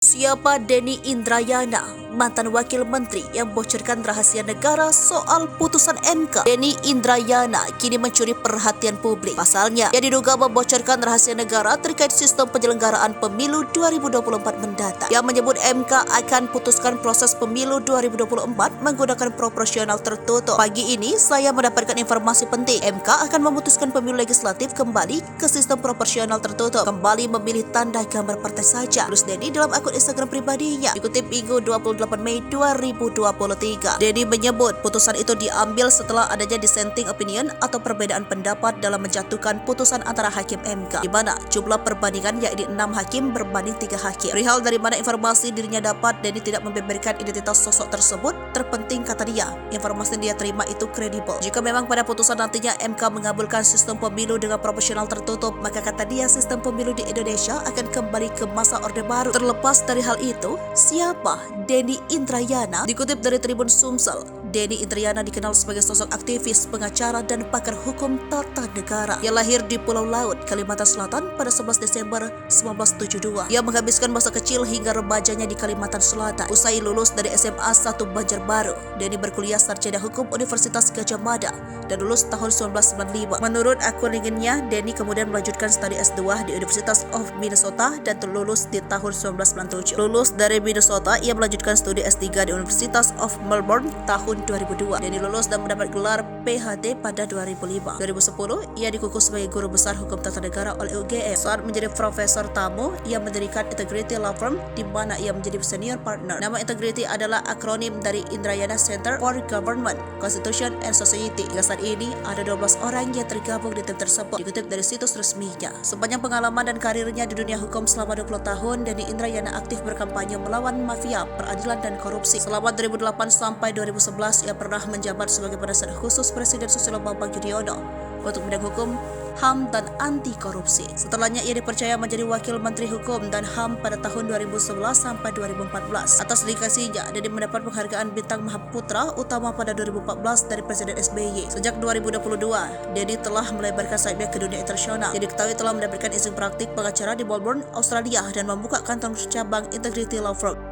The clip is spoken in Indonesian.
Siapa Denny Indrayana, mantan wakil menteri yang bocorkan rahasia negara soal putusan MK? Denny Indrayana kini mencuri perhatian publik. Pasalnya, ia diduga membocorkan rahasia negara terkait sistem penyelenggaraan pemilu 2024 mendatang. Yang menyebut MK akan putuskan proses pemilu 2024 menggunakan proporsional tertutup. Pagi ini, saya mendapatkan informasi penting. MK akan memutuskan pemilu legislatif kembali ke sistem proporsional tertutup. Kembali memilih tanda gambar partai saja. Terus Denny dalam akun Instagram pribadinya. Dikutip Minggu 28 Mei 2023. Denny menyebut putusan itu diambil setelah adanya dissenting opinion atau perbedaan pendapat dalam menjatuhkan putusan antara hakim MK, di mana jumlah perbandingan yakni 6 hakim berbanding 3 hakim. Perihal dari mana informasi dirinya dapat, Denny tidak membeberkan identitas sosok tersebut. Terpenting, kata dia, informasi yang dia terima itu kredibel. Jika memang pada putusan nantinya MK mengabulkan sistem pemilu dengan proporsional tertutup, maka kata dia sistem pemilu di Indonesia akan kembali ke masa Orde Baru. Terlepas dari hal itu, siapa Denny Indrayana? Dikutip dari Tribun Sumsel, Denny Indrayana dikenal sebagai sosok aktivis, pengacara, dan pakar hukum tata negara. Ia lahir di Pulau Laut, Kalimantan Selatan pada 11 Desember 1972. Ia menghabiskan masa kecil hingga remajanya di Kalimantan Selatan. Usai lulus dari SMA 1 Banjarbaru, Denny berkuliah sarjana hukum Universitas Gadjah Mada dan lulus tahun 1995. Menurut akun LinkedIn-nya, Denny kemudian melanjutkan studi S2 di University of Minnesota dan lulus di tahun 1997. Lulus dari Minnesota, ia melanjutkan studi S3 di University of Melbourne tahun 2002. Denny lulus dan mendapat gelar PhD pada 2005. 2010, ia dikukuh sebagai guru besar hukum tata negara oleh UGM. Saat menjadi profesor tamu, ia mendirikan Integrity Law Firm, di mana ia menjadi senior partner. Nama Integrity adalah akronim dari Indrayana Center for Government, Constitution and Society. Hingga saat ini, ada 12 orang yang tergabung di tim tersebut, dikutip dari situs resminya. Sepanjang pengalaman dan karirnya di dunia hukum selama 20 tahun, Denny Indrayana aktif berkampanye melawan mafia, peradilan, dan korupsi. Selama 2008 sampai 2011, ia pernah menjabat sebagai penasihat khusus Presiden Susilo Bambang Yudhoyono untuk bidang hukum, HAM, dan anti korupsi. Setelahnya ia dipercaya menjadi wakil Menteri Hukum dan HAM pada tahun 2011 sampai 2014. Atas dedikasinya, Denny mendapat penghargaan Bintang Mahaputra Utama pada 2014 dari Presiden SBY. Sejak 2022, Denny telah melebarkan sayapnya ke dunia internasional. Ia diketahui telah mendapatkan izin praktik pengacara di Melbourne, Australia, dan membuka kantor cabang Integrity Law Firm.